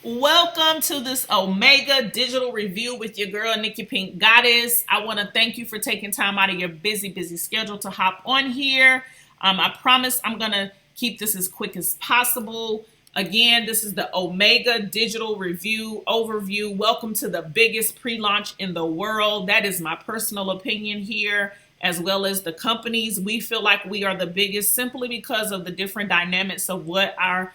Welcome to this Omega Digital Review with your girl, Nikki PinkkGoddess. I want to thank you for taking time out of your busy schedule to hop on here. I promise I'm going to keep this as quick as possible. Again, this is the Omega Digital Review Overview. Welcome to the biggest pre-launch in the world. That is my personal opinion here, as well as the companies. We feel like we are the biggest simply because of the different dynamics of what our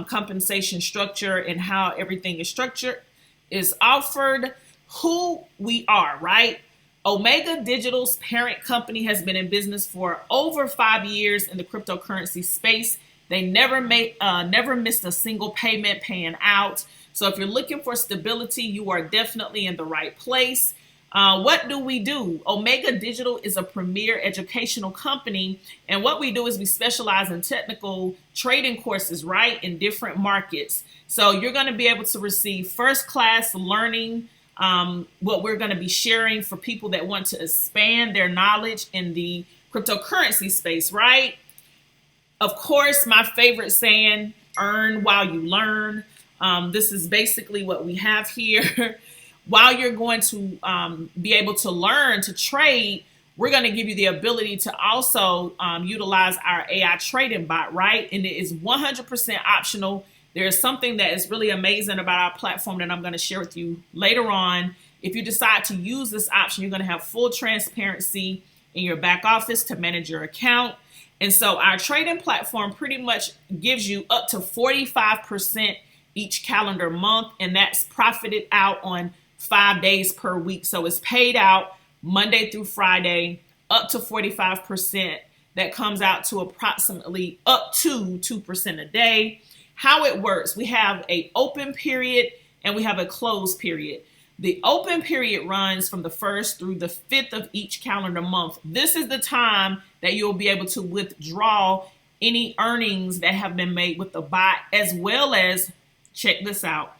compensation structure and how everything is structured is offered, who we are, right? Omega Digital's parent company has been in business for over 5 years in the cryptocurrency space. They never missed a single payment paying out. So if you're looking for stability, you are definitely in the right place. What do? Omega Digital is a premier educational company, and what we do is we specialize in technical trading courses, right, in different markets. So you're going to be able to receive first-class learning, what we're going to be sharing for people that want to expand their knowledge in the cryptocurrency space, right? Of course, my favorite saying, earn while you learn. This is basically what we have here. While you're going to be able to learn to trade, we're going to give you the ability to also utilize our AI trading bot, right? And it is 100% optional. There is something that is really amazing about our platform that I'm going to share with you later on. If you decide to use this option, you're going to have full transparency in your back office to manage your account. And so our trading platform pretty much gives you up to 45% each calendar month, and that's profited out on 5 days per week. So it's paid out Monday through Friday, up to 45%. That comes out to approximately up to 2% a day. How it works, we have an open period and we have a closed period. The open period runs from the 1st through the 5th of each calendar month. This is the time that you'll be able to withdraw any earnings that have been made with the bot, as well as, check this out,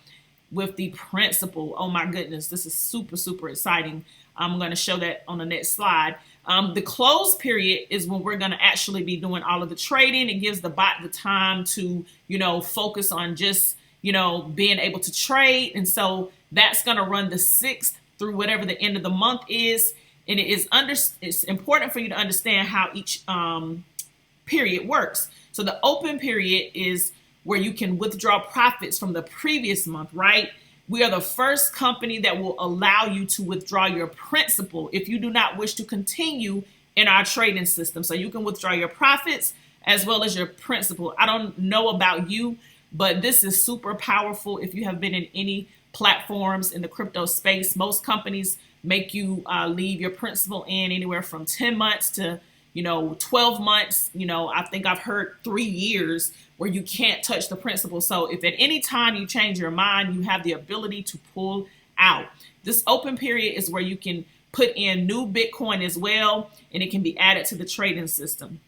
with the principal. Oh my goodness, this is super exciting. I'm going to show that on the next slide. The close period is when we're going to actually be doing all of the trading. It gives the bot the time to, focus on just, being able to trade. And so that's going to run the 6th through whatever the end of the month is. And it's important for you to understand how each period works. So the open period is where you can withdraw profits from the previous month, right? We are the first company that will allow you to withdraw your principal if you do not wish to continue in our trading system. So you can withdraw your profits as well as your principal. I don't know about you, but this is super powerful. If you have been in any platforms in the crypto space, most companies make you leave your principal in anywhere from 10 months to 12 months. I think I've heard 3 years where you can't touch the principal. So if at any time you change your mind, you have the ability to pull out. This open period is where you can put in new Bitcoin as well, and it can be added to the trading system.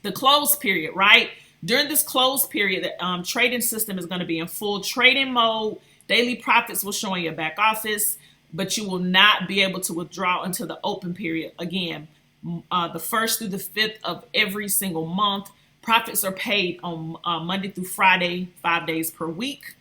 The closed period, right? During this closed period, the trading system is going to be in full trading mode. Daily profits will show in your back office, but you will not be able to withdraw until the open period. Again, the 1st through the 5th of every single month. Profits are paid on Monday through Friday, 5 days per week.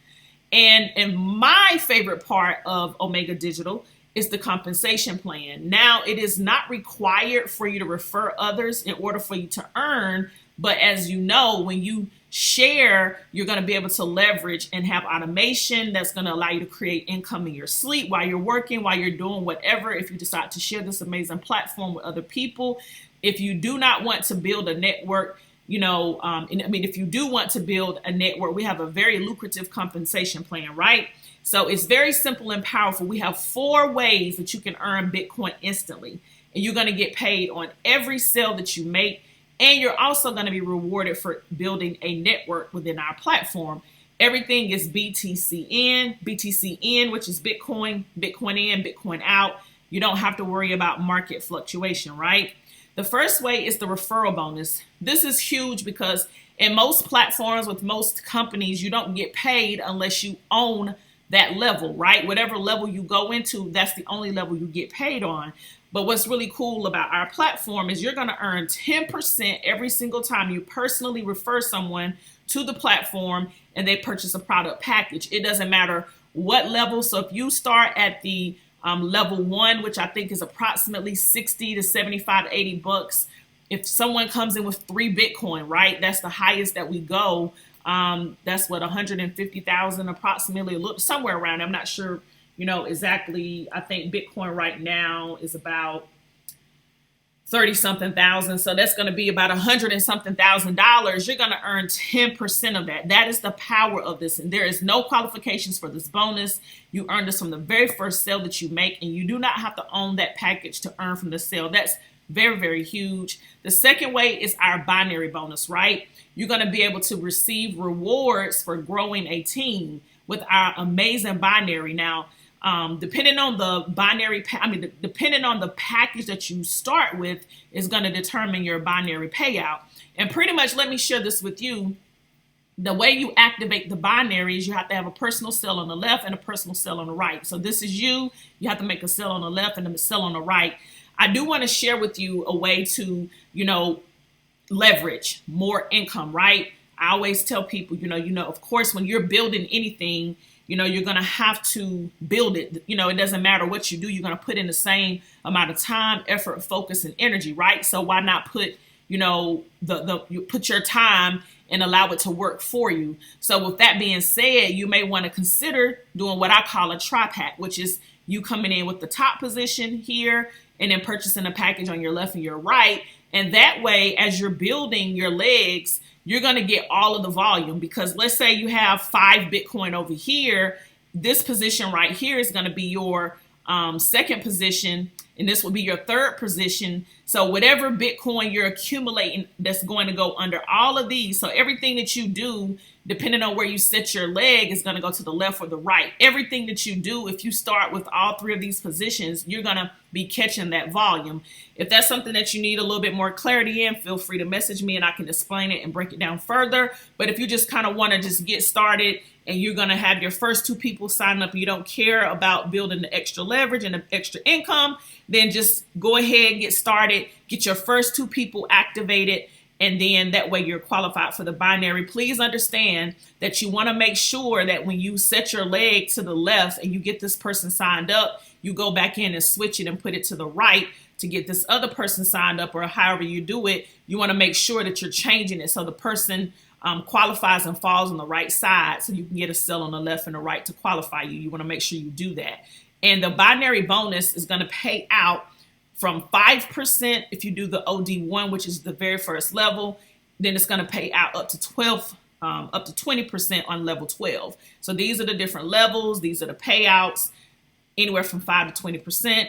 And my favorite part of Omega Digital is the compensation plan. Now, it is not required for you to refer others in order for you to earn. But as you know, when you share, you're going to be able to leverage and have automation that's going to allow you to create income in your sleep while you're working, while you're doing whatever. If you decide to share this amazing platform with other people, if you do not want to build a network, if you do want to build a network, we have a very lucrative compensation plan, right? So it's very simple and powerful. We have 4 ways that you can earn Bitcoin instantly, and you're going to get paid on every sale that you make. And you're also going to be rewarded for building a network within our platform. Everything is BTCN, which is Bitcoin, Bitcoin in, Bitcoin out. You don't have to worry about market fluctuation, right? The first way is the referral bonus. This is huge because in most platforms with most companies, you don't get paid unless you own that level, right? Whatever level you go into, that's the only level you get paid on. But what's really cool about our platform is you're going to earn 10% every single time you personally refer someone to the platform and they purchase a product package. It doesn't matter what level. So if you start at the level 1, which I think is approximately 60 to 75, 80 bucks. If someone comes in with 3 Bitcoin, right? That's the highest that we go. That's what 150,000 approximately, look somewhere around. I'm not sure, exactly. I think Bitcoin right now is about 30 something thousand. So that's going to be about $100 and something thousand. You're going to earn 10% of that. That is the power of this. And there is no qualifications for this bonus. You earn this from the very first sale that you make, and you do not have to own that package to earn from the sale. That's very, very huge. The second way is our binary bonus, right? You're going to be able to receive rewards for growing a team with our amazing binary. Now, depending on the binary, depending on the package that you start with is going to determine your binary payout. And pretty much, let me share this with you. The way you activate the binary is you have to have a personal sale on the left and a personal sale on the right. So this is you. You have to make a sale on the left and a sale on the right. I do want to share with you a way to, leverage more income, right? I always tell people, of course, when you're building anything, you're going to have to build it. It doesn't matter what you do. You're going to put in the same amount of time, effort, focus, and energy, right? So why not put, you put your time and allow it to work for you. So with that being said, you may want to consider doing what I call a tri-pack, which is you coming in with the top position here and then purchasing a package on your left and your right. And that way, as you're building your legs, you're going to get all of the volume, because let's say you have 5 Bitcoin over here. This position right here is going to be your second position, and this will be your third position. So whatever Bitcoin you're accumulating, that's going to go under all of these. So everything that you do, depending on where you set your leg, is going to go to the left or the right. Everything that you do, if you start with all 3 of these positions, you're going to be catching that volume. If that's something that you need a little bit more clarity in, feel free to message me and I can explain it and break it down further. But if you just kind of want to just get started and you're going to have your first 2 people sign up, you don't care about building the extra leverage and the extra income, then just go ahead, get started, get your first 2 people activated, and then that way you're qualified for the binary. Please understand that you want to make sure that when you set your leg to the left and you get this person signed up, you go back in and switch it and put it to the right to get this other person signed up, or however you do it. You want to make sure that you're changing it so the person qualifies and falls on the right side, so you can get a sale on the left and the right to qualify you. You want to make sure you do that. And the binary bonus is going to pay out from 5% if you do the OD1, which is the very first level. Then it's going to pay out up to 20% on level 12. So these are the different levels. These are the payouts, anywhere from 5 to 20%.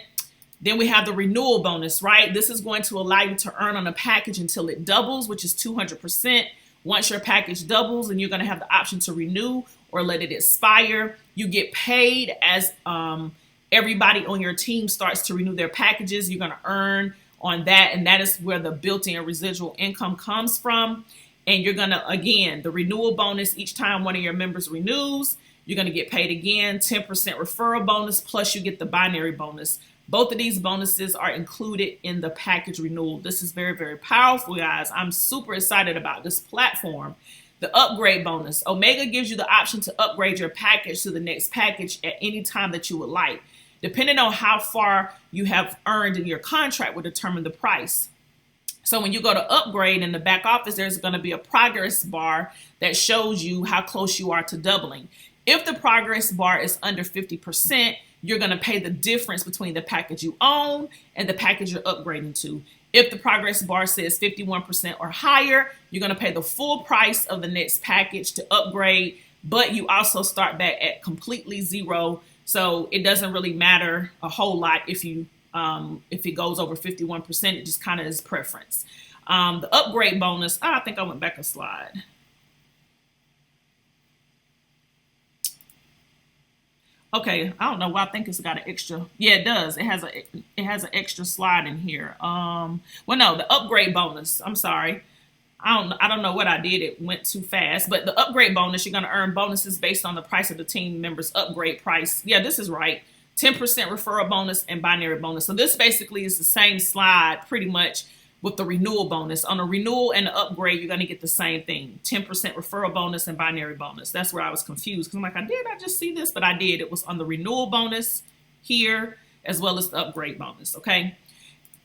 Then we have the renewal bonus, right? This is going to allow you to earn on a package until it doubles, which is 200%. Once your package doubles, and you're going to have the option to renew or let it expire. You get paid as everybody on your team starts to renew their packages. You're going to earn on that, and that is where the built-in residual income comes from. And you're going to, again, the renewal bonus, each time one of your members renews, you're going to get paid again, 10% referral bonus, plus you get the binary bonus. Both of these bonuses are included in the package renewal. This is very, very powerful, guys. I'm super excited about this platform. The upgrade bonus. Omega gives you the option to upgrade your package to the next package at any time that you would like. Depending on how far you have earned in your contract will determine the price. So when you go to upgrade in the back office, there's going to be a progress bar that shows you how close you are to doubling. If the progress bar is under 50%, you're going to pay the difference between the package you own and the package you're upgrading to. If the progress bar says 51% or higher, you're going to pay the full price of the next package to upgrade, but you also start back at completely zero. So it doesn't really matter a whole lot if it goes over 51%. It just kind of is preference. The upgrade bonus, I think I went back a slide. Okay, I don't know why I think it's got an extra. Yeah, it does. It has an extra slide in here. Well, no, the upgrade bonus. I'm sorry. I don't know what I did. It went too fast. But the upgrade bonus, you're going to earn bonuses based on the price of the team member's upgrade price. Yeah, this is right. 10% referral bonus and binary bonus. So this basically is the same slide pretty much, with the renewal bonus. On a renewal and the upgrade, you're going to get the same thing, 10% referral bonus and binary bonus. That's where I was confused because I'm like, I just see this, but I did. It was on the renewal bonus here as well as the upgrade bonus, okay?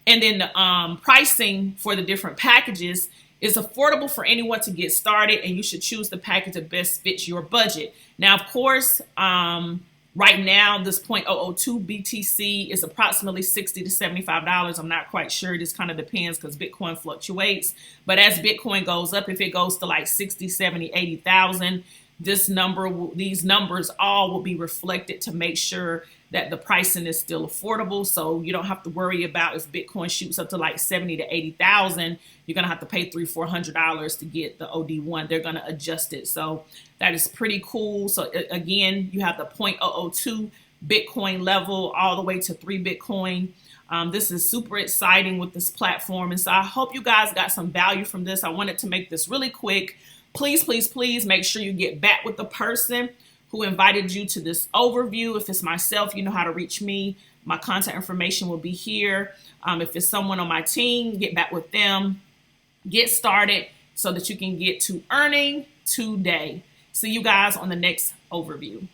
And then the pricing for the different packages is affordable for anyone to get started, and you should choose the package that best fits your budget. Now, of course, right now, this 0.002 BTC is approximately $60 to $75. I'm not quite sure. This kind of depends because Bitcoin fluctuates. But as Bitcoin goes up, if it goes to like 60, 70, 80,000, these numbers all will be reflected to make sure that the pricing is still affordable. So you don't have to worry about if Bitcoin shoots up to like 70 to 80,000, you're going to have to pay $300-400 to get the OD1. They're going to adjust it. So that is pretty cool. So again, you have the 0.002 Bitcoin level all the way to 3 Bitcoin. This is super exciting with this platform. And so I hope you guys got some value from this. I wanted to make this really quick. Please, please, please make sure you get back with the person who invited you to this overview. If it's myself, you know how to reach me. My contact information will be here. If it's someone on my team, get back with them. Get started so that you can get to earning today. See you guys on the next overview.